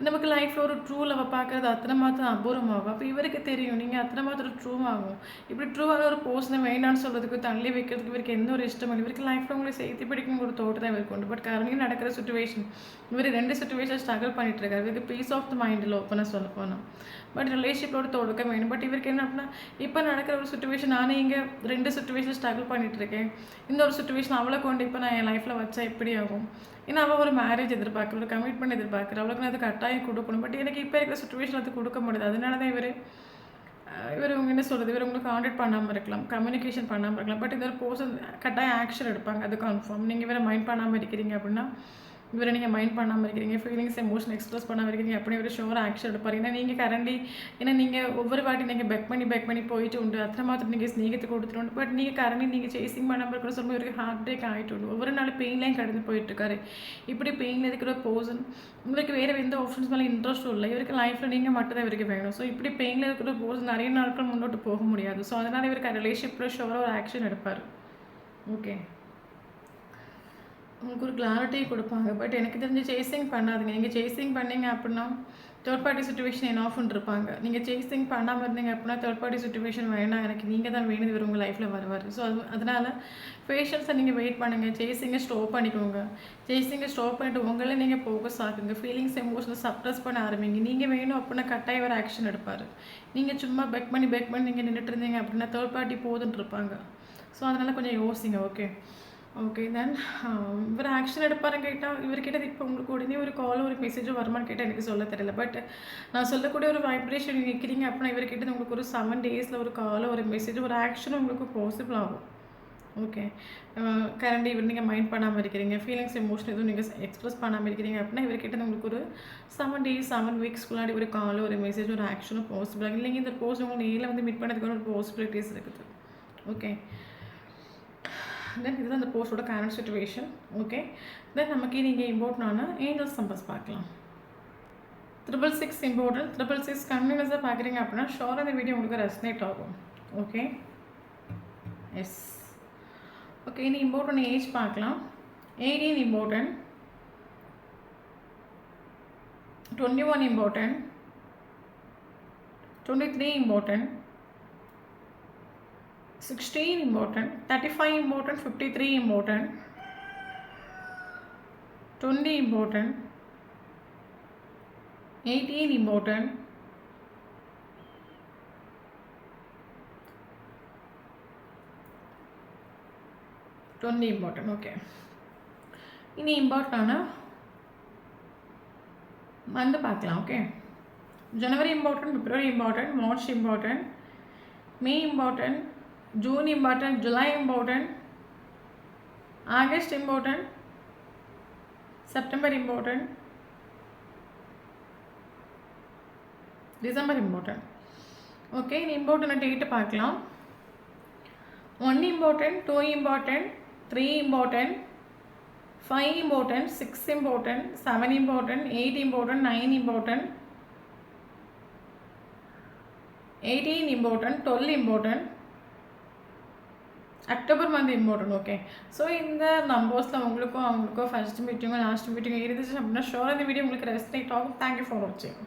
நமக்கு லைஃப்பில் ஒரு ட்ரூ லவ் பார்க்குறது அத்தனை மாத்திரம் அபூர்வமாகும். அப்போ இவருக்கு தெரியும் நீங்கள் அத்தனை மாத்திரம் ட்ரூ ஆகும். இப்படி ட்ரூவான ஒரு பர்சனை வேண்டான்னு சொல்கிறதுக்கு தள்ளி வைக்கிறதுக்கு இவருக்கு எந்த ஒரு இஷ்டம் இல்லை. இவருக்கு லைஃப்பில் உங்களை சேர்த்து பிடிக்கும் ஒரு தோட்டம் தான் இவருக்கு உண்டு. பட் கரண்ட்லி நடக்கிற சுச்சுவேஷன் இவர் 2 சுச்சுவேஷன் ஸ்ட்ரகிள் பண்ணிட்டு இருக்காரு. இவருக்கு பீஸ் ஆஃப் த மைண்டில் ஓப்பனாக சொல்ல போனால் பட் ரிலேஷன்ஷிப்போட தொடக்கம் வேணும். பட் இவருக்கு என்ன அப்படின்னா இப்போ நடக்கிற ஒரு சுச்சுவேஷன் நானே இங்கே 2 சுச்சுவேஷன் ஸ்ட்ரகிள் பண்ணிகிட்ருக்கேன். இந்த ஒரு சுச்சுவேஷன் அவளை கொண்டு இப்போ நான் என் லைஃப்பில் வச்சா எப்படி ஆகும். ஏன்னா அவள் ஒரு மேரேஜ் எதிர்பார்க்குற, ஒரு கமிட்மெண்ட் எதிர்பார்க்குற, அவளுக்கு நான் அது கட்டாயம் கொடுக்கணும். பட் எனக்கு இப்போ இருக்கிற சுச்சுவேஷன் அது கொடுக்க முடியாது. அதனால தான் இவர் இவங்க என்ன சொல்கிறது, இவர் உங்களுக்கு கான்டாக்ட் பண்ணாமல் இருக்கலாம், கம்யூனிகேஷன் பண்ணாமல் இருக்கலாம். பட் இந்த ஒரு பர்சன் கட்டாயம் ஆக்ஷன் எடுப்பாங்க, அது கன்ஃபார்ம். நீங்கள் இவரை மைண்ட் பண்ணாமல் இருக்கிறீங்க அப்படின்னா இவரை நீங்கள் மைண்ட் பண்ணாமல் இருக்கிறீங்க, ஃபீலிங்ஸ் எமோஷன் எக்ஸ்ப்ரெஸ் பண்ணாமல் இருக்கிறீங்க அப்படி ஒரு ஷோர் ஆக்ஷன் எடுப்பார். ஏன்னா நீங்கள் கரண்ட்லி ஏன்னா நீங்கள் ஒவ்வொரு வாட்டி நீங்கள் பெக் பண்ணி போயிட்டு உண்டு, அத்தனை மாத்திரம் நீங்கள் ஸ்நேகத்தை கொடுத்துட்டு. பட் நீங்கள் கரண்ட்லி நீங்கள் சேசிங் பண்ணாமல் இருக்கிற சொல்லும்போது இவருக்கு ஹார்ட் பிரேக் ஆகிட்டு உண்டு. ஒவ்வொரு நாள் பெயின்லையும் கடந்து போயிட்டுருக்காரு. இப்படி பெயினில் இருக்கிற பர்சன் இவருக்கு வேறு எந்த ஆப்ஷன்ஸ் மேலே இன்ட்ரெஸ்ட்டும் இல்லை. இவருக்கு லைஃப்பில் நீங்கள் மட்டும் தான் இவருக்கு வேணும். ஸோ இப்படி பெயினில் இருக்கிற பர்சன் நிறைய நாட்கள் முன்னோட்டு போக முடியாது. ஸோ அதனால் இவருக்கு ரிலேஷன்ஷிப்பில் ஷோராக ஒரு ஆக்ஷன் எடுப்பார். ஓகே, உங்களுக்கு ஒரு கிளாரிட்டி கொடுப்பாங்க. பட் எனக்கு தெரிஞ்சு சேசிங் பண்ணாதீங்க. நீங்கள் சேசிங் பண்ணீங்க அப்படின்னா தேர்ட் பார்ட்டி சிச்சுவேஷன் என்ன ஆஃப்னு இருப்பாங்க. நீங்கள் சேசிங் பண்ணாமல் இருந்தீங்க அப்படின்னா தேர்ட் பார்ட்டி சிச்சுவேஷன் வேணாம், எனக்கு நீங்கள் தான் வேணும், இவர் உங்கள் லைஃப்பில் வருவார். ஸோ அதனால் பேஷன்ஸை நீங்கள் வெயிட் பண்ணுங்கள். சேசிங்கை ஸ்டாப் பண்ணிக்கோங்க. சேசிங்கை ஸ்டாப் பண்ணிவிட்டு உங்களே நீங்கள் ஃபோக்கஸ் ஆகுங்க. ஃபீலிங்ஸ் எமோஷனை சப்ரஸ் பண்ண ஆரம்பிங்க. நீங்கள் வேணும் அப்படின்னா கட்டாயம் ஒரு ஆக்ஷன் எடுப்பார். நீங்கள் சும்மா பெக் பண்ணி நீங்கள் நின்றுட்டு இருந்தீங்க அப்படின்னா தேர்ட் பார்ட்டி போதுன்னு இருப்பாங்க. ஸோ அதனால் கொஞ்சம் யோசிங்க. ஓகே தென் இவர் ஆக்ஷன் எடுப்பாருன்னு கேட்டால் இவர்கிட்ட இப்போ உங்களுக்கு உடனே ஒரு காலோ ஒரு மெசேஜோ வருமானு கேட்டால் எனக்கு சொல்ல தெரியல. பட் நான் சொல்லக்கூடிய ஒரு வைப்ரேஷன் நிற்கிறீங்க அப்படின்னா இவர்கிட்ட உங்களுக்கு ஒரு 7 டேஸில் ஒரு காலோ ஒரு மெசேஜோ ஒரு ஆக்ஷனும் உங்களுக்கு பாசிபிள் ஆகும். ஓகே கரண்ட் இவர் நீங்கள் மைண்ட் பண்ணாமல் இருக்கிறீங்க, ஃபீலிங்ஸ் எமோஷன் எதுவும் நீங்கள் எக்ஸ்ப்ரெஸ் பண்ணாமல் இருக்கிறீங்க அப்படின்னா இவர்கிட்ட உங்களுக்கு ஒரு 7 டேஸ் 7 வீக்ஸ்க்குள்ளாடி ஒரு காலோ ஒரு மெசேஜ் ஒரு ஆக்ஷனும் பாசிபிள். இல்லைங்க இந்த போஸ்ட் உங்களுக்கு நேரில் வந்து மீட் பண்ணதுக்கான ஒரு பாசிபிலிட்டிஸ் இருக்குது. ஓகே தென் இதுதான் அந்த போஸ்டோட கரண்ட் சிச்சுவேஷன். ஓகே தென் நமக்கு நீங்கள் இம்பார்ட்டனான ஏஞ்சல்ஸ் நம்பர்ஸ் பார்க்கலாம். 666 இம்பார்ட்டன்ட். 666 கண்டினியூஸாக பார்க்குறீங்க அப்படின்னா ஷோர் அந்த வீடியோ உங்களுக்கு ரெஸ்னேட் ஆகும். ஓகே எஸ் ஓகே இனி இம்பார்ட்டன்ட் ஏஜ் பார்க்கலாம். 18 important, 21 important, 23 important, 16 important, 35 important, 53 important, 20 important, 18 important, 20 important. Okay. இனி இம்பார்ட்டன்டான மந்த் பார்க்கலாம். Okay January important, February important, March important, May important, June important, July important, August important, September important, December important. Okay, in important date பார்க்கலாம். 1 important, 2 important, 3 important, 5 important, 6 important, 7 important, 8 important, 9 important, 18 important, 12 important, October month important. Okay so இந்த நம்பர்ஸில் அவங்களுக்கும் ஃபஸ்ட் மீட்டிங்கும் லாஸ்ட் மீட்டிங்கும் இருந்துச்சு அப்படின்னா ஷோர் இந்த வீடியோ உங்களுக்கு ரெஸ்னேட் ஆகும். தேங்க்யூ ஃபார் வாட்சிங்.